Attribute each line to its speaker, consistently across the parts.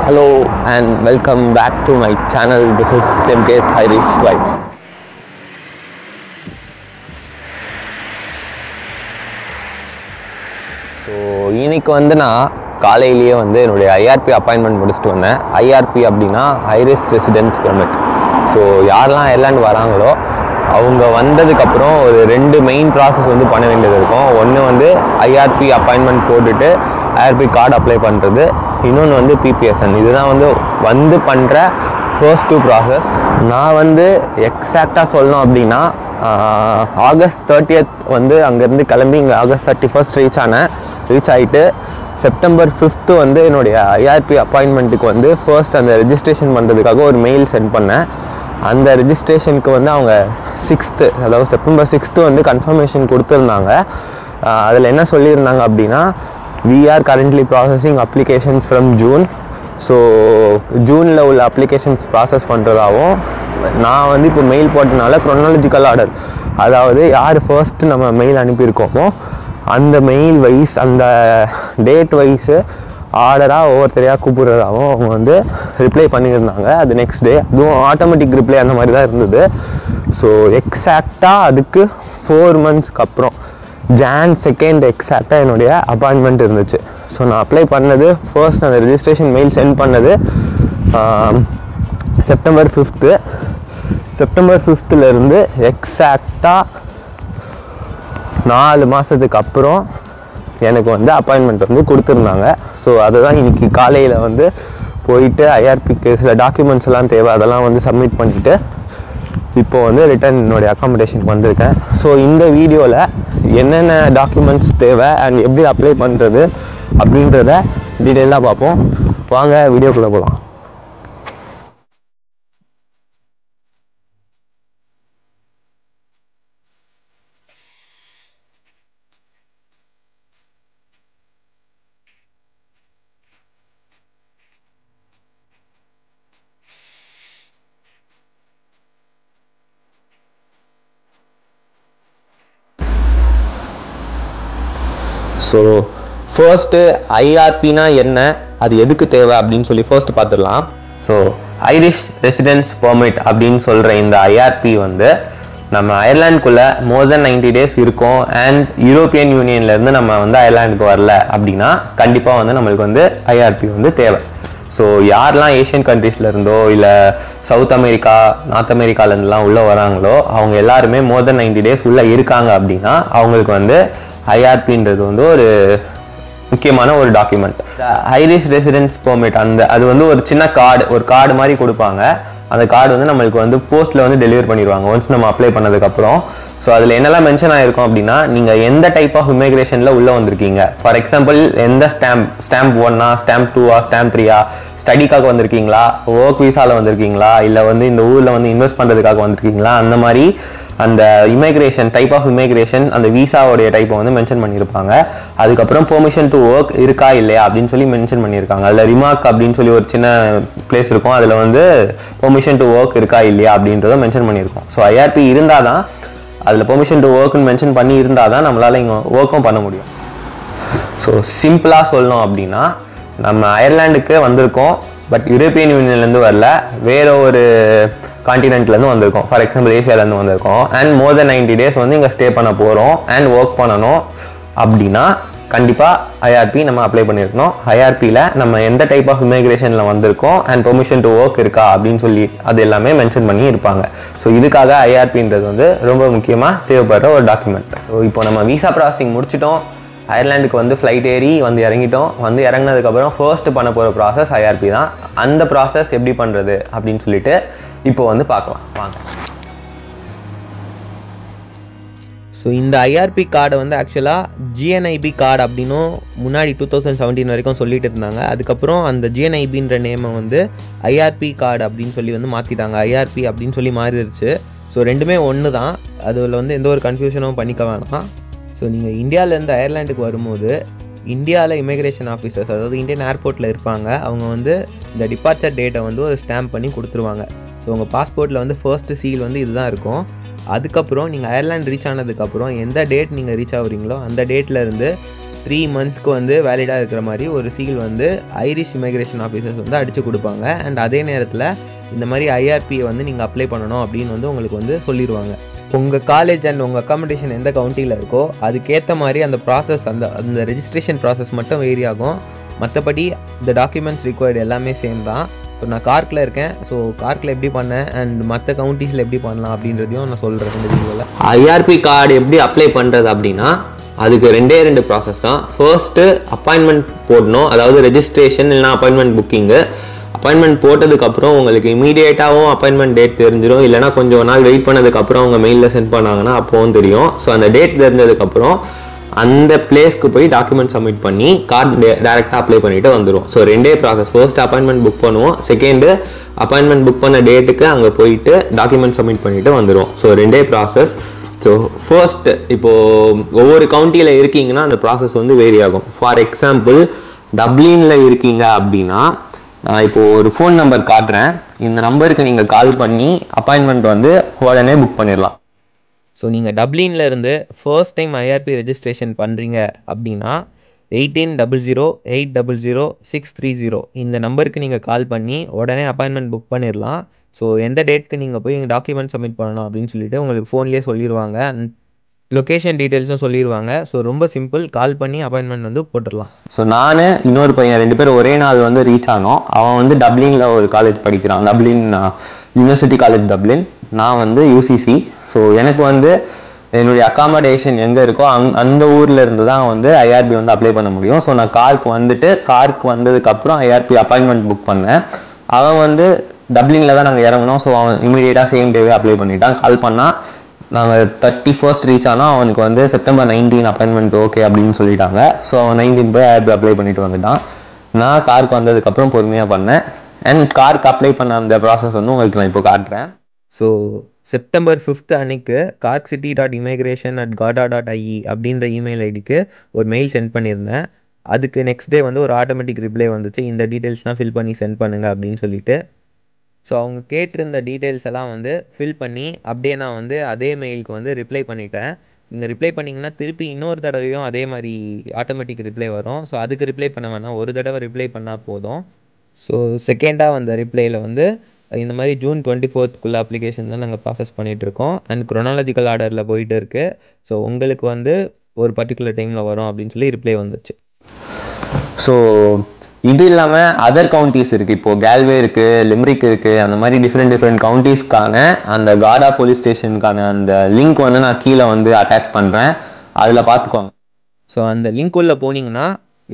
Speaker 1: Hello and welcome back to my channel. This is MK's Irish Vibes. So இன்னைக்கு நான் காலையிலேயே என்னுடைய IRB appointment முடிச்சுட்டு வந்தேன். ஐஆர்பி அப்படின்னா ஐரிஷ் ரெசிடென்ஸ் பெர்மிட். ஸோ யாரெல்லாம் அயர்லாந்து வராங்களோ அவங்க வந்ததுக்கப்புறம் ஒரு 2 மெயின் ப்ராசஸ் பண்ண வேண்டியது இருக்கும். ஒன்று ஐஆர்பி அப்பாயின்மெண்ட் போட்டுட்டு ஐஆர்பி கார்டு அப்ளை பண்ணுறது, இன்னொன்று பிபிஎஸ்என். இதுதான் பண்ணுற ஃபர்ஸ்ட் 2 ப்ராசஸ். நான் எக்ஸாக்டாக சொல்லணும் அப்படின்னா ஆகஸ்ட் 30th அங்கேருந்து கிளம்பி இங்கே ஆகஸ்ட் 31st ரீச் ஆகிட்டு செப்டம்பர் 5th என்னுடைய ஐஆர்பி அப்பாயின்மெண்ட்டுக்கு ஃபர்ஸ்ட் அந்த ரெஜிஸ்ட்ரேஷன் பண்ணுறதுக்காக ஒரு மெயில் சென்ட் பண்ணேன். அந்த ரெஜிஸ்ட்ரேஷனுக்கு அவங்க 6th, அதாவது செப்டம்பர் 6th கன்ஃபர்மேஷன் கொடுத்துருந்தாங்க. அதில் என்ன சொல்லியிருந்தாங்க அப்படின்னா, we are currently processing applications from June. So ஜூனில் உள்ள அப்ளிகேஷன்ஸ் ப்ராசஸ் பண்ணுறதாகவும், நான் இப்போ மெயில் போட்டனால க்ரோனாலஜிக்கல் ஆர்டர், அதாவது யார் ஃபர்ஸ்ட்டு நம்ம மெயில் அனுப்பியிருக்கோமோ அந்த மெயில் வைஸ், அந்த டேட் வைஸு ஆர்டராக ஒவ்வொருத்தரையாக கூப்பிட்றதாகவும் அவங்க ரிப்ளை பண்ணியிருந்தாங்க. அது நெக்ஸ்ட் டே, அதுவும் ஆட்டோமேட்டிக் ரிப்ளை அந்த மாதிரி தான் இருந்தது. ஸோ எக்ஸாக்டாக அதுக்கு 4 monthsக்கு அப்புறம் Jan 2nd எக்ஸாக்டாக என்னுடைய அப்பாயின்மெண்ட் இருந்துச்சு. ஸோ நான் அப்ளை பண்ணது ஃபர்ஸ்ட், அந்த ரெஜிஸ்ட்ரேஷன் மெயில் சென்ட் பண்ணது செப்டம்பர் 5th. செப்டம்பர் 5th எக்ஸாக்டாக 4 மாதத்துக்கு அப்புறம் எனக்கு அப்பாயின்மெண்ட் கொடுத்துருந்தாங்க. ஸோ அதை தான் இன்றைக்கி காலையில் போயிட்டு ஐஆர்பிக்கு சில டாக்குமெண்ட்ஸ் எல்லாம் தேவை, அதெல்லாம் சப்மிட் பண்ணிவிட்டு இப்போது ரிட்டன் என்னுடைய அக்காமடேஷனுக்கு வந்திருக்கேன். ஸோ இந்த வீடியோவில் என்னென்ன டாக்குமெண்ட்ஸ் தேவை அண்ட் எப்படி அப்ளை பண்ணுறது அப்படின்றத டீட்டெயிலாக பார்ப்போம். வாங்க வீடியோக்குள்ளே போகலாம். ஸோ ஃபர்ஸ்ட்டு ஐஆர்பினா என்ன, அது எதுக்கு தேவை அப்படின்னு ஃபர்ஸ்ட் பார்த்துடலாம். ஸோ ஐரிஷ் ரெசிடென்ஸ் பெர்மிட் அப்படின்னு சொல்கிற இந்த ஐஆர்பி நம்ம அயர்லாண்டுக்குள்ளே மோர் தென் 90 days இருக்கும். அண்ட் யூரோப்பியன் யூனியன்லேருந்து நம்ம அயர்லாண்டுக்கு வரல அப்படின்னா கண்டிப்பாக நம்மளுக்கு ஐஆர்பி தேவை. ஸோ யாரெல்லாம் ஏஷியன் கண்ட்ரீஸ்லேருந்தோ இல்லை சவுத் அமெரிக்கா, நார்த் அமெரிக்காலேருந்துலாம் உள்ளே வராங்களோ அவங்க எல்லாருமே மோர் தென் 90 days உள்ளே இருக்காங்க அப்படின்னா அவங்களுக்கு ஐஆர்பின்றது ஒரு முக்கியமான ஒரு டாக்குமெண்ட். ஐரிஷ் ரெசிடென்ஸ் பெர்மிட் அது ஒரு சின்ன கார்டு மாதிரி கொடுப்பாங்க. அந்த கார்டு நம்மளுக்கு போஸ்ட்டில் டெலிவர் பண்ணிடுவாங்க ஒன்ஸ் நம்ம அப்ளை பண்ணதுக்கப்புறம். ஸோ அதில் என்னெல்லாம் மென்ஷன் ஆகிருக்கும் அப்படின்னா, நீங்கள் எந்த டைப் ஆஃப் இமிக்ரேஷனில் உள்ளே வந்திருக்கீங்க. ஃபார் எக்ஸாம்பிள் எந்த ஸ்டாம்ப் 1, ஸ்டாம்ப் 2, ஸ்டாம்ப் 3, ஸ்டடிக்காக வந்திருக்கீங்களா, ஒர்க் வீசாவில் வந்திருக்கீங்களா, இல்லை இந்த ஊரில் இன்வெஸ்ட் பண்ணுறதுக்காக வந்திருக்கீங்களா, அந்த மாதிரி அந்த இமிக்ரேஷன் டைப் ஆஃப் இமிக்ரேஷன், அந்த வீசாவோடைய டைப்பை மென்ஷன் பண்ணியிருப்பாங்க. அதுக்கப்புறம் பெர்மிஷன் டு ஒர்க் இருக்கா இல்லையா அப்படின்னு மென்ஷன் பண்ணியிருக்காங்க. அதில் ரிமார்க் அப்படின்னு ஒரு சின்ன பிளேஸ் இருக்கும், அதில் பெர்மிஷன் டு ஒர்க் இருக்கா இல்லையா அப்படின்றத மென்ஷன் பண்ணியிருக்கோம். ஸோ ஐஆர்பி இருந்தால் தான், அதில் பெர்மிஷன் டு ஒர்க்னு மென்ஷன் பண்ணி இருந்தால் தான் நம்மளால் இங்கே ஒர்க்கும் பண்ண முடியும். ஸோ சிம்பிளாக சொல்லணும் அப்படின்னா, நம்ம அயர்லாண்டுக்கு வந்திருக்கோம், பட் யூரோப்பியன் யூனியன்லேருந்து வரல, வேற ஒரு கான்டினென்ட்லேருந்து வந்திருக்கோம். ஃபார் எக்ஸாம்பிள் ஏஷியாவிலேருந்து வந்திருக்கோம். அண்ட் மோர் தென் 90 days இங்கே ஸ்டே பண்ண போகிறோம் அண்ட் ஒர்க் பண்ணணும் அப்படின்னா கண்டிப்பாக ஐஆர்பி நம்ம அப்ளை பண்ணியிருக்கணும். ஐஆர்பியில் நம்ம எந்த டைப் ஆஃப் இமிக்ரேஷனில் வந்திருக்கோம் அண்ட் பெர்மிஷன் டு ஒர்க் இருக்கா அப்படின்னு அது எல்லாமே மென்ஷன் பண்ணி இருப்பாங்க. ஸோ இதுக்காக ஐஆர்பின்றது ரொம்ப முக்கியமாக தேவைப்படுற ஒரு டாக்குமெண்ட். ஸோ இப்போ நம்ம விசா ப்ராசஸிங் முடிச்சிட்டோம், அயர்லாண்டுக்கு ஃப்ளைட் ஏறி இறங்கிட்டோம். இறங்கினதுக்கப்புறம் ஃபர்ஸ்ட் பண்ண போகிற ப்ராசஸ் ஐஆர்பி தான். அந்த ப்ராசஸ் எப்படி பண்ணுறது அப்படின்னு இப்போ பார்க்கலாம் வாங்க. ஸோ இந்த ஐஆர்பி கார்டை ஆக்சுவலாக ஜிஎன்ஐபி கார்டு அப்படின்னும் முன்னாடி 2017 வரைக்கும் சொல்லிட்டு இருந்தாங்க. அதுக்கப்புறம் அந்த ஜிஎன்ஐபின்ற நேமை ஐஆர்பி கார்டு அப்படின்னு மாற்றிட்டாங்க. ஐஆர்பி அப்படின்னு மாறிடுச்சு. ஸோ ரெண்டுமே ஒன்று தான், அதில் எந்த ஒரு கன்ஃபியூஷனும் பண்ணிக்க வேணாம். ஸோ நீங்கள் இந்தியாவிலேருந்து அயர்லாண்டுக்கு வரும்போது இந்தியாவில் இமிக்ரேஷன் ஆஃபீஸர்ஸ், அதாவது இந்தியன் ஏர்போர்ட்டில் இருப்பாங்க, அவங்க இந்த டிபார்ச்சர் டேட்டை ஒரு ஸ்டாம்ப் பண்ணி கொடுத்துருவாங்க. ஸோ உங்கள் பாஸ்போர்ட்டில் ஃபர்ஸ்ட் சீல் இதுதான் இருக்கும். அதுக்கப்புறம் நீங்கள் அயர்லாந்து ரீச் ஆனதுக்கப்புறம் எந்த டேட் நீங்கள் ரீச் ஆகுறீங்களோ அந்த டேட்லேருந்து 3 monthsக்கு வந்து வேலிடாக இருக்கிற மாதிரி ஒரு சீல் வந்து ஐரிஷ் இமிக்ரேஷன் ஆஃபீஸர்ஸ் வந்து அடித்து கொடுப்பாங்க. அண்ட் அதே நேரத்தில் இந்த மாதிரி ஐஆர்பியை வந்து நீங்கள் அப்ளை பண்ணணும் அப்படின்னு வந்து உங்களுக்கு வந்து சொல்லிடுவாங்க. உங்கள் காலேஜ் அண்ட் உங்கள் அக்காமடேஷன் எந்த கவுண்டியில் இருக்கோ அதுக்கேற்ற மாதிரி அந்த ப்ராசஸ் அந்த ரெஜிஸ்ட்ரேஷன் ப்ராசஸ் மட்டும் வேரி ஆகும். மற்றபடி இந்த டாக்குமெண்ட்ஸ் ரிக்வயர்டு எல்லாமே சேம் தான். ஸோ நான் கார்க்கில் இருக்கேன். ஸோ கார்க்கில் எப்படி பண்ணேன் அண்ட் மற்ற கவுண்டிஸில் எப்படி பண்ணலாம் அப்படின்றதையும் நான் சொல்கிறேன் இந்த வீடியோவில். ஐஆர்பி கார்டு எப்படி அப்ளை பண்ணுறது அப்படின்னா அதுக்கு 2 ப்ராசஸ் தான். ஃபர்ஸ்ட்டு அப்பாயின்மெண்ட் போடணும், அதாவது ரெஜிஸ்ட்ரேஷன் இல்லைனா அப்பாயின்மெண்ட் புக்கிங்கு. அப்பாயின்மெண்ட் போட்டதுக்கப்புறம் உங்களுக்கு இமீடியேட்டாகவும் அப்பாயின்மெண்ட் டேட் தெரிஞ்சிடும், இல்லைனா கொஞ்சம் நாள் வெயிட் பண்ணதுக்கப்புறம் அவங்க மெயிலில் சென்ட் பண்ணாங்கன்னா அப்போவும் தெரியும். ஸோ அந்த டேட் தெரிஞ்சதுக்கப்புறம் அந்த பிளேஸ்க்கு போய் டாக்குமெண்ட் சப்மிட் பண்ணி கார்டு டேரெக்டாக அப்ளை பண்ணிவிட்டு வந்துடும். So 2 process. First appointment book பண்ணுவோம், செகண்டு அப்பாயின்மெண்ட் புக் பண்ண டேட்டுக்கு அங்கே போயிட்டு டாக்குமெண்ட் சப்மிட் பண்ணிவிட்டு வந்துடும். So 2 process. ஸோ ஃபர்ஸ்ட் இப்போது ஒவ்வொரு கவுண்டியில் இருக்கீங்கன்னா அந்த ப்ராசஸ் வந்து வேரி ஆகும். ஃபார் எக்ஸாம்பிள் டப்ளினில் இருக்கீங்க அப்படின்னா நான் இப்போது ஒரு ஃபோன் நம்பர் காட்டுறேன். இந்த நம்பருக்கு நீங்கள் கால் பண்ணி அப்பாயின்மெண்ட் வந்து உடனே புக் பண்ணிடலாம். ஸோ நீங்கள் டப்ளினில் இருந்து ஃபர்ஸ்ட் டைம் ஐஆர்பி ரெஜிஸ்ட்ரேஷன் பண்ணுறீங்க அப்படின்னா 1800800630 இந்த நம்பருக்கு நீங்கள் கால் பண்ணி உடனே அப்பாயின்மெண்ட் புக் பண்ணிடலாம். ஸோ எந்த டேட்க்கு நீங்கள் போய் எங்கள் டாக்குமெண்ட் சப்மிட் பண்ணணும் அப்படின்னு சொல்லிட்டு உங்களுக்கு ஃபோன்லேயே சொல்லிடுவாங்க. லொக்கேஷன் டீட்டெயில்ஸும் சொல்லிடுவாங்க. ஸோ ரொம்ப சிம்பிள், கால் பண்ணி அப்பாயின்மெண்ட் வந்து போட்டுடலாம். ஸோ நான் இன்னொரு பையன் 2 பேரும் ஒரே நாள் வந்து ரீச் ஆனோம். அவன் வந்து டப்ளினில் ஒரு காலேஜ் படிக்கிறான், டப்ளின் யூனிவர்சிட்டி காலேஜ் டப்ளின். நான் வந்து யூசிசி. ஸோ எனக்கு வந்து என்னுடைய அக்காமடேஷன் எங்கே இருக்கோ அந்த ஊரில் இருந்து தான் வந்து ஐஆர்பி வந்து அப்ளை பண்ண முடியும். ஸோ நான் கார்க்கு வந்ததுக்கப்புறம் ஐஆர்பி அப்பாயின்மெண்ட் புக் பண்ணேன். அவன் வந்து டப்ளினில் தான் நாங்கள் இறங்கணும். ஸோ அவன் இமீடியட்டாக சேம் டேவே அப்ளை பண்ணிட்டான். கால் பண்ணால் நாங்கள் 31st ரீச் ஆனால் அவனுக்கு வந்து செப்டம்பர் 19 அப்பாயின்மெண்ட் ஓகே அப்படின்னு சொல்லிட்டாங்க. ஸோ அவன் 19 போய் ஐஆர்பி அப்ளை பண்ணிட்டு வந்துட்டான். நான் கார்க்கு வந்ததுக்கப்புறம் பொறுமையாக பண்ணேன். அண்ட் கார்க்கு அப்ளை பண்ண அந்த ப்ராசஸ் வந்து உங்களுக்கு நான் இப்போ காட்டுறேன். ஸோ செப்டம்பர் 5 அன்னைக்கு carkcity.immigration@gada.ie அப்படின்ற இமெயில் ஐடிக்கு ஒரு மெயில் சென்ட் பண்ணியிருந்தேன். அதுக்கு நெக்ஸ்ட் டே வந்து ஒரு ஆட்டோமேட்டிக் ரிப்ளை வந்துச்சு, இந்த டீட்டெயில்ஸ்லாம் ஃபில் பண்ணி சென்ட் பண்ணுங்கள் அப்படின்னு சொல்லிட்டு. ஸோ அவங்க கேட்டிருந்த டீட்டெயில்ஸ் எல்லாம் வந்து ஃபில் பண்ணி அப்படியே நான் வந்து அதே மெயிலுக்கு வந்து ரிப்ளை பண்ணிட்டேன். நீங்கள் ரிப்ளை பண்ணிங்கன்னா திருப்பி இன்னொரு தடவையும் அதே மாதிரி ஆட்டோமேட்டிக் ரிப்ளை வரும். ஸோ அதுக்கு ரிப்ளை பண்ண வேணாம், ஒரு தடவை ரிப்ளை பண்ணால் போதும். ஸோ செகண்டாக வந்த ரிப்ளையில் வந்து இந்த மாதிரி June 24th அப்ளிகேஷன் தான் நாங்கள் ப்ராசஸ் பண்ணிகிட்ருக்கோம். அண்ட் குரோனாலஜிக்கல் ஆர்டரில் போயிட்டு இருக்குது. ஸோ உங்களுக்கு வந்து ஒரு பர்டிகுலர் டைமில் வரும் அப்படின்னு சொல்லி ரிப்ளை வந்துச்சு. ஸோ இது இல்லாமல் அதர் கவுண்டிஸ் இருக்குது. இப்போது கேல்வே இருக்குது, லிம்ரிக் இருக்குது, அந்த மாதிரி டிஃப்ரெண்ட் கவுண்டிஸ்க்கான அந்த காடா போலீஸ் ஸ்டேஷனுக்கான அந்த லிங்க் வந்து நான் கீழே வந்து அட்டாச் பண்ணுறேன், அதில் பார்த்துக்கோங்க. ஸோ அந்த லிங்க் உள்ள போனீங்கன்னா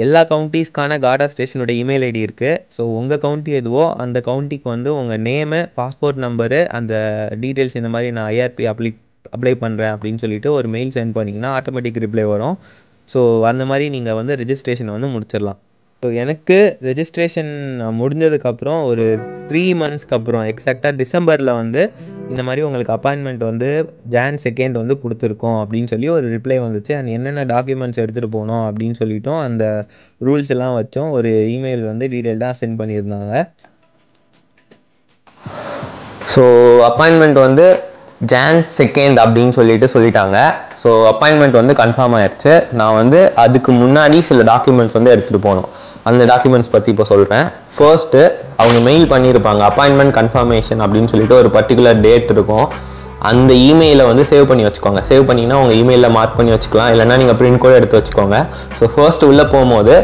Speaker 1: எல்லா கவுண்டிஸ்க்கான காடா ஸ்டேஷனோட இமெயில் ஐடி இருக்குது. ஸோ உங்கள் கவுண்டி எதுவோ அந்த கவுண்டிக்கு வந்து உங்கள் நேமு, பாஸ்போர்ட் நம்பரு, அந்த டீட்டெயில்ஸ் இந்த மாதிரி நான் ஐஆர்பி அப்ளை பண்ணுறேன் அப்படின்னு சொல்லிட்டு ஒரு மெயில் சென்ட் பண்ணிங்கன்னா ஆட்டோமேட்டிக் ரிப்ளை வரும். ஸோ அந்த மாதிரி நீங்கள் வந்து ரெஜிஸ்ட்ரேஷனை வந்து முடிச்சிடலாம். ஸோ எனக்கு ரெஜிஸ்ட்ரேஷன் முடிஞ்சதுக்கப்புறம் ஒரு 3 monthsக்கு அப்புறம் எக்ஸாக்டாக டிசம்பரில் வந்து இந்த மாதிரி உங்களுக்கு அப்பாயின்மெண்ட் வந்து Jan 2 வந்து கொடுத்துருக்கோம் அப்படின்னு சொல்லி ஒரு ரிப்ளை வந்துச்சு. அண்ட் என்னென்ன டாக்குமெண்ட்ஸ் எடுத்துகிட்டு போகணும் அப்படின்னு சொல்லிட்டோம், அந்த ரூல்ஸ் எல்லாம் வச்சோம் ஒரு இமெயில் வந்து டீட்டெயில்டாக சென்ட் பண்ணியிருந்தாங்க. ஸோ அப்பாயின்மெண்ட் வந்து Jan 2 அப்படின்னு சொல்லிட்டாங்க. ஸோ அப்பாயின்மெண்ட் வந்து கன்ஃபார்ம் ஆயிடுச்சு. நான் வந்து அதுக்கு முன்னாடி சில டாக்குமெண்ட்ஸ் வந்து எடுத்துகிட்டு போகணும். அந்த டாக்குமெண்ட்ஸ் பற்றி இப்போ சொல்கிறேன். ஃபர்ஸ்ட்டு அவங்க மெயில் பண்ணியிருப்பாங்க அப்பாயின்மெண்ட் கன்ஃபர்மேஷன் அப்படின்னு சொல்லிட்டு ஒரு பர்டிகுலர் டேட் இருக்கும். அந்த இமெயிலை வந்து சேவ் பண்ணி வச்சுக்கோங்க. சேவ் பண்ணிங்கன்னா உங்கள் இமெயிலில் மார்க் பண்ணி வச்சுக்கலாம், இல்லைனா நீங்கள் பிரிண்ட் கூட எடுத்து வச்சுக்கோங்க. ஸோ ஃபர்ஸ்ட் உள்ளே போகும்போது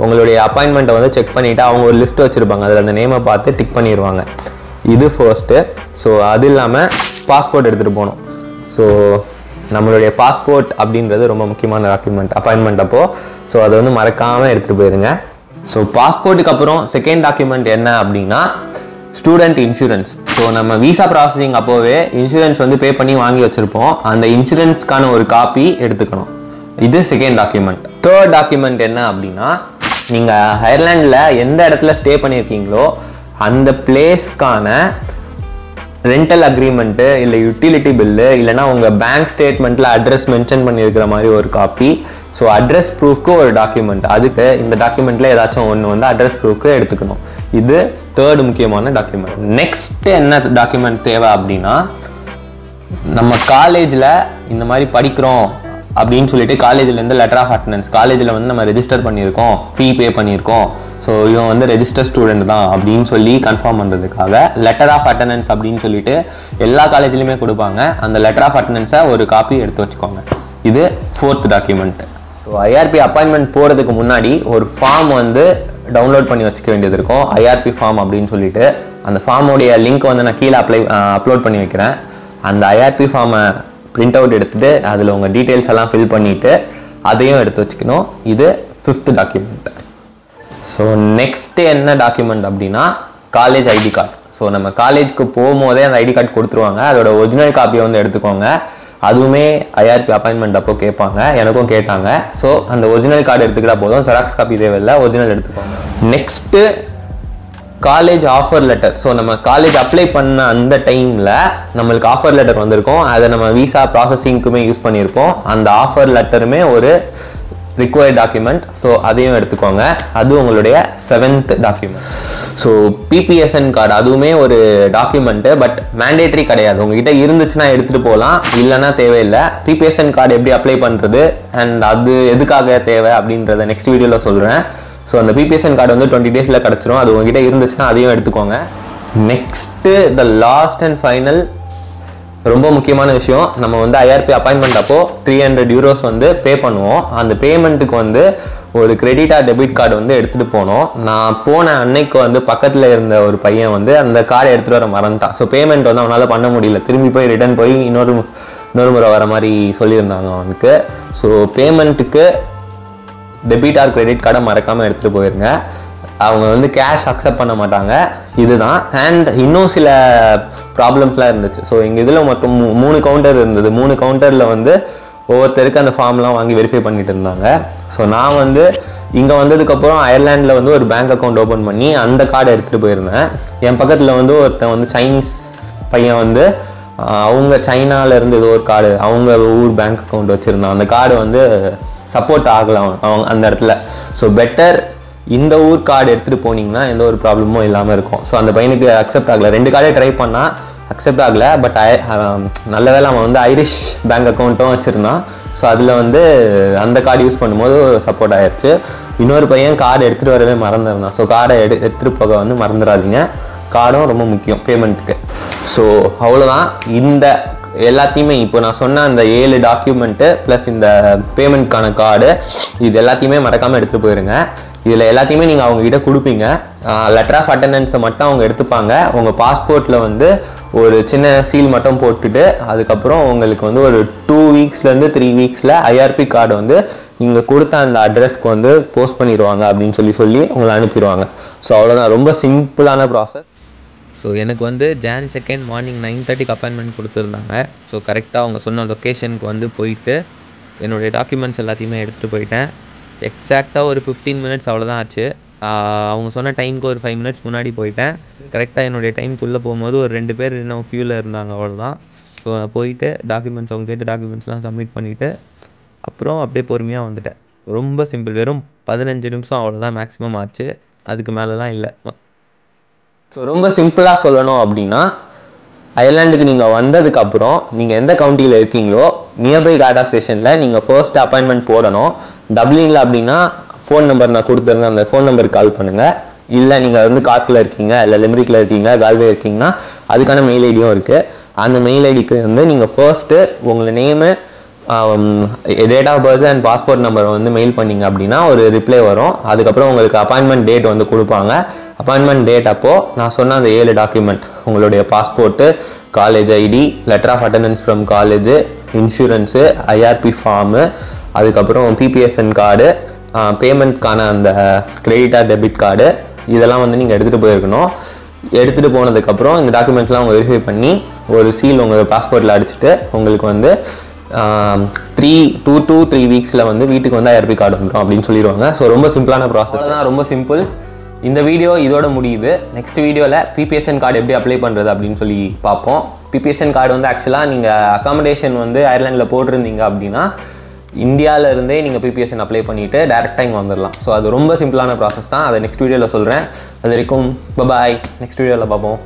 Speaker 1: உங்களுடைய அப்பாயின்மெண்ட்டை வந்து செக் பண்ணிவிட்டு அவங்க ஒரு லிஸ்ட் வச்சுருப்பாங்க, அதில் அந்த நேமை பார்த்து டிக் பண்ணிடுவாங்க. இது ஃபர்ஸ்ட்டு. ஸோ அது இல்லாமல் பாஸ்போர்ட் எடுத்துகிட்டு போகணும். ஸோ நம்மளுடைய பாஸ்போர்ட் அப்படின்றது ரொம்ப முக்கியமான டாக்குமெண்ட் அப்பாயின்மெண்ட் அப்போது. ஸோ அதை வந்து மறக்காமல் எடுத்துகிட்டு போயிருங்க. ஸோ பாஸ்போர்ட்டுக்கு அப்புறம் செகண்ட் டாக்குமெண்ட் என்ன அப்படின்னா ஸ்டூடெண்ட் இன்சூரன்ஸ். ஸோ நம்ம விசா ப்ராசஸிங் அப்போவே இன்சூரன்ஸ் வந்து பே பண்ணி வாங்கி வச்சுருப்போம், அந்த இன்சூரன்ஸ்க்கான ஒரு காப்பி எடுத்துக்கணும். இது செகண்ட் டாக்குமெண்ட். தேர்ட் டாக்குமெண்ட் என்ன அப்படின்னா நீங்கள் அயர்லாண்டில் எந்த இடத்துல ஸ்டே பண்ணியிருக்கீங்களோ அந்த பிளேஸ்க்கான ரெண்டல் அக்ரிமெண்ட்டு, இல்லை யூட்டிலிட்டி பில்லு, இல்லைனா உங்கள் பேங்க் ஸ்டேட்மெண்ட்டில் அட்ரஸ் மென்ஷன் பண்ணியிருக்கிற மாதிரி ஒரு காப்பி. ஸோ அட்ரஸ் ப்ரூஃப்க்கு ஒரு டாக்குமெண்ட், அதுக்கு இந்த டாக்குமெண்ட்டில் ஏதாச்சும் ஒன்று வந்து அட்ரஸ் ப்ரூஃப்க்கு எடுத்துக்கணும். இது தேர்டு முக்கியமான டாக்குமெண்ட். நெக்ஸ்ட்டு என்ன டாக்குமெண்ட் தேவை அப்படின்னா நம்ம காலேஜில் இந்த மாதிரி படிக்கிறோம் அப்படின்னு சொல்லிட்டு காலேஜ்லேருந்து லெட்டர் ஆஃப் அட்டண்டன்ஸ், காலேஜில் வந்து நம்ம ரெஜிஸ்டர் பண்ணியிருக்கோம், ஃபீ பே பண்ணியிருக்கோம், ஸோ இவன் வந்து ரெஜிஸ்டர் ஸ்டூடெண்ட் தான் அப்படின்னு சொல்லி கன்ஃபார்ம் பண்ணுறதுக்காக லெட்டர் ஆஃப் அட்டண்டன்ஸ் அப்படின்னு சொல்லிட்டு எல்லா காலேஜ்லையுமே கொடுப்பாங்க. அந்த லெட்டர் ஆஃப் அட்டண்டன்ஸை ஒரு காப்பி எடுத்து வச்சுக்கோங்க. இது 4th document. So IRB appointment போகிறதுக்கு முன்னாடி ஒரு ஃபார்ம் வந்து டவுன்லோட் பண்ணி வச்சுக்க வேண்டியது இருக்கும், ஐஆர்பி ஃபார்ம் அப்படின்னு சொல்லிட்டு. அந்த ஃபார்மோடைய லிங்க் வந்து நான் கீழே அப்லோட் பண்ணி வைக்கிறேன். அந்த ஐஆர்பி ஃபார்மை பிரிண்ட் அவுட் எடுத்துகிட்டு அதில் உங்கள் டீட்டெயில்ஸ் எல்லாம் ஃபில் பண்ணிவிட்டு அதையும் எடுத்து வச்சுக்கணும். இது 5th டாக்குமெண்ட். ஸோ நெக்ஸ்ட்டு என்ன டாக்குமெண்ட் அப்படின்னா காலேஜ் ஐடி கார்டு. ஸோ நம்ம காலேஜுக்கு போகும்போதே அந்த ஐடி கார்டு கொடுத்துருவாங்க, அதோட ஒரிஜினல் காப்பியை வந்து எடுத்துக்கோங்க. அதுவுமே ஐஆர்பி அப்பாயின்மெண்ட் அப்போ கேட்பாங்க, எனக்கும் கேட்டாங்க. ஸோ அந்த ஒரிஜினல் கார்டு எடுத்துக்கிட்டா போதும், ஜெராக்ஸ் காப்பி தேவையில்லை, ஒரிஜினல் எடுத்துக்கோங்க. Next college offer letter. So நம்ம காலேஜ் அப்ளை பண்ண அந்த டைமில் நம்மளுக்கு ஆஃபர் லெட்டர் வந்திருக்கும், அதை நம்ம விசா ப்ராசஸிங்க்குமே யூஸ் பண்ணியிருப்போம். அந்த ஆஃபர் லெட்டருமே ஒரு ரிக்வயர்ட் டாக்குமெண்ட். ஸோ அதையும் எடுத்துக்கோங்க. அது உங்களுடைய 7th டாக்குமெண்ட். ஸோ பிபிஎஸ்என் கார்டு அதுவுமே ஒரு டாக்குமெண்ட்டு, பட் மேண்டேட்ரி கிடையாது. உங்ககிட்ட இருந்துச்சுன்னா எடுத்துகிட்டு போகலாம், இல்லைன்னா தேவையில்லை. பிபிஎஸ்என் கார்டு எப்படி அப்ளை பண்ணுறது அண்ட் அது எதுக்காக தேவை அப்படின்றத நெக்ஸ்ட் வீடியோவில் சொல்கிறேன். ஸோ அந்த பிபிஎஸ்என் கார்டு வந்து 20 டேஸில் கிடச்சிரும். அது உங்ககிட்ட இருந்துச்சுன்னா அதையும் எடுத்துக்கோங்க. Next the last and final ரொம்ப முக்கியமான விஷயம், நம்ம வந்து ஐஆர்பி அப்பாயின்மெண்ட் அப்போ 300 euros வந்து பே பண்ணுவோம். அந்த பேமெண்ட்டுக்கு வந்து ஒரு கிரெடிட் ஆர் டெபிட் கார்டு வந்து எடுத்துகிட்டு போனோம். நான் போன அன்னைக்கு வந்து பக்கத்தில் இருந்த ஒரு பையன் வந்து அந்த கார்டை எடுத்துகிட்டு வர மறந்துட்டான். ஸோ பேமெண்ட் வந்து அவனால் பண்ண முடியல, திரும்பி போய் ரிட்டர்ன் போய் இன்னொரு முறை வர மாதிரி சொல்லியிருந்தாங்க அவனுக்கு. ஸோ பேமெண்ட்டுக்கு டெபிட் ஆர் கிரெடிட் கார்டை மறக்காமல் எடுத்துகிட்டு போயிருங்க. அவங்க வந்து கேஷ் அக்செப்ட் பண்ண மாட்டாங்க, இதுதான். அண்ட் இன்னும் சில ப்ராப்ளம்ஸ்லாம் இருந்துச்சு. ஸோ எங்கள் இதில் மொத்தம் 3 கவுண்டர் இருந்தது. 3 கவுண்டரில் வந்து ஒவ்வொருத்தருக்கு அந்த ஃபார்ம்லாம் வாங்கி வெரிஃபை பண்ணிட்டு இருந்தாங்க. ஸோ நான் வந்து இங்கே வந்ததுக்கப்புறம் அயர்லாண்டில் வந்து ஒரு பேங்க் அக்கௌண்ட் ஓப்பன் பண்ணி அந்த கார்டை எடுத்துகிட்டு போயிருந்தேன். என் பக்கத்தில் வந்து ஒருத்தன் வந்து சைனீஸ் பையன் வந்து அவங்க சைனாவிலேருந்து ஏதோ ஒரு கார்டு, அவங்க ஊர் பேங்க் அக்கௌண்ட் வச்சுருந்தான். அந்த கார்டு வந்து சப்போர்ட் ஆகலாம் அவங்க அந்த இடத்துல. ஸோ பெட்டர் இந்த ஊர் கார்டு எடுத்துகிட்டு போனீங்கன்னா எந்த ஒரு ப்ராப்ளமும் இல்லாமல் இருக்கும். ஸோ அந்த பையனுக்கு அக்செப்ட் ஆகலை. 2 கார்டே ட்ரை பண்ணால் அக்செப்ட் ஆகலை. பட் நல்ல வேலை அவன் வந்து ஐரிஷ் பேங்க் அக்கௌண்ட்டும் வச்சுருந்தான். ஸோ அதில் வந்து அந்த கார்டு யூஸ் பண்ணும்போது சப்போர்ட் ஆகிடுச்சு. இன்னொரு பையன் கார்டு எடுத்துகிட்டு வரவே மறந்துருந்தான். ஸோ கார்டை எடுத்துகிட்டு போக வந்து மறந்துடாதீங்க, கார்டும் ரொம்ப முக்கியம் பேமெண்ட்டுக்கு. ஸோ அவ்வளோதான். இந்த எல்லாத்தையுமே இப்போ நான் சொன்ன அந்த 7 டாக்குமெண்ட்டு ப்ளஸ் இந்த பேமெண்ட்கான கார்டு, இது எல்லாத்தையுமே மறக்காமல் எடுத்துகிட்டு போயிருங்க. இதில் எல்லாத்தையுமே நீங்கள் அவங்ககிட்ட கொடுப்பீங்க. லெட்டர் ஆஃப் அட்டண்டன்ஸை மட்டும் அவங்க எடுத்துப்பாங்க. உங்கள் பாஸ்போர்ட்டில் வந்து ஒரு சின்ன சீல் மட்டும் போட்டுட்டு அதுக்கப்புறம் உங்களுக்கு வந்து ஒரு 2 வீக்ஸ்லேருந்து 3 வீக்ஸில் ஐஆர்பி கார்டு வந்து நீங்கள் கொடுத்த அந்த அட்ரஸ்க்கு வந்து போஸ்ட் பண்ணிடுவாங்க அப்படின்னு சொல்லி உங்களை அனுப்பிடுவாங்க. ஸோ அவ்வளோதான், ரொம்ப சிம்பிளான ப்ராசஸ். ஸோ எனக்கு வந்து Jan 2 மார்னிங் 9:30க்கு அப்பாயின்மெண்ட் கொடுத்துருந்தாங்க. ஸோ கரெக்டாக அவங்க சொன்ன லொக்கேஷனுக்கு வந்து போயிட்டு என்னுடைய டாக்குமெண்ட்ஸ் எல்லாத்தையுமே எடுத்துகிட்டு போயிட்டேன். எக்ஸாக்டாக ஒரு 15 மினிட்ஸ் அவ்வளோதான் ஆச்சு. அவங்க சொன்ன டைமுக்கு ஒரு 5 மினிட்ஸ் முன்னாடி போயிட்டேன். கரெக்டாக என்னுடைய டைமுக்குள்ளே போகும்போது ஒரு 2 பேர் இன்னும் க்யூவில் இருந்தாங்க, அவ்வளோதான். ஸோ போயிட்டு டாக்குமெண்ட்ஸ் அவங்க கேட்டு டாக்குமெண்ட்ஸ்லாம் சப்மிட் பண்ணிவிட்டு அப்புறம் அப்படியே பொறுமையாக வந்துட்டேன். ரொம்ப சிம்பிள், வெறும் 15 நிமிஷம் அவ்வளோதான் மேக்ஸிமம் ஆச்சு, அதுக்கு மேலெலாம் இல்லை. ஸோ ரொம்ப சிம்பிளாக சொல்லணும் அப்படின்னா அயர்லாண்டுக்கு நீங்கள் வந்ததுக்கப்புறம் நீங்கள் எந்த கவுண்டியில் இருக்கீங்களோ நியர்பை கார்டா ஸ்டேஷனில் நீங்கள் ஃபர்ஸ்ட் அப்பாயின்மெண்ட் போடணும். டப்ளினில் அப்படின்னா ஃபோன் நம்பர் நான் கொடுத்துருங்க, அந்த ஃபோன் நம்பருக்கு கால் பண்ணுங்கள். இல்லை நீங்கள் வந்து கார்க்கில் இருக்கீங்க, இல்லை லிமரிக்கில் இருக்கீங்க, கால்வே இருக்கீங்கன்னா அதுக்கான மெயில் ஐடியும் இருக்குது. அந்த மெயில் ஐடிக்கு வந்து நீங்கள் ஃபர்ஸ்ட்டு உங்களை name, date of birth and passport நம்பரை வந்து மெயில் பண்ணிங்க அப்படின்னா ஒரு ரிப்ளை வரும். அதுக்கப்புறம் உங்களுக்கு அப்பாயின்மெண்ட் டேட் வந்து கொடுப்பாங்க. அப்பாயின்மெண்ட் டேட் அப்போது நான் சொன்ன அந்த 7 டாக்குமெண்ட், உங்களுடைய passport, college ID, letter of attendance from college, insurance, IRP form, அதுக்கப்புறம் பிபிஎஸ்என் கார்டு, பேமெண்ட்கான அந்த கிரெடிட் ஆர் டெபிட் கார்டு, இதெல்லாம் வந்து நீங்கள் எடுத்துகிட்டு போயிருக்கணும். எடுத்துகிட்டு போனதுக்கப்புறம் இந்த டாக்குமெண்ட்ஸ்லாம் அவங்க வெரிஃபை பண்ணி ஒரு சீல் உங்கள் பாஸ்போர்ட்டில் அடிச்சுட்டு உங்களுக்கு வந்து 2 to 3 வீக்ஸில் வந்து வீட்டுக்கு வந்து ஐஆர்பி கார்டு வந்துடும் அப்படின்னு சொல்லிடுவாங்க. ஸோ ரொம்ப சிம்பிளான ப்ராசஸ் தான், ரொம்ப சிம்பிள். இந்த வீடியோ இதோட முடியுது. நெக்ஸ்ட் வீடியோவில் பிபிஎஸ்என் கார்டு எப்படி அப்ளை பண்ணுறது அப்படின்னு சொல்லி பார்ப்போம். பிபிஎஸ்என் கார்டு வந்து ஆக்சுவலாக நீங்கள் அகாமடேஷன் வந்து அயர்லாண்டில் போட்டிருந்தீங்க அப்படின்னா இந்தியாவிலேருந்தே நீங்கள் பிபிஎஸ்என் அப்ளை பண்ணிவிட்டு டேரெக்டாக இங்கே வந்துடலாம். ஸோ அது ரொம்ப சிம்பிளான ப்ராசஸ் தான். அதை நெக்ஸ்ட் வீடியோவில் சொல்கிறேன். அது வரைக்கும் பாய், நெக்ஸ்ட் வீடியோவில் பார்ப்போம்.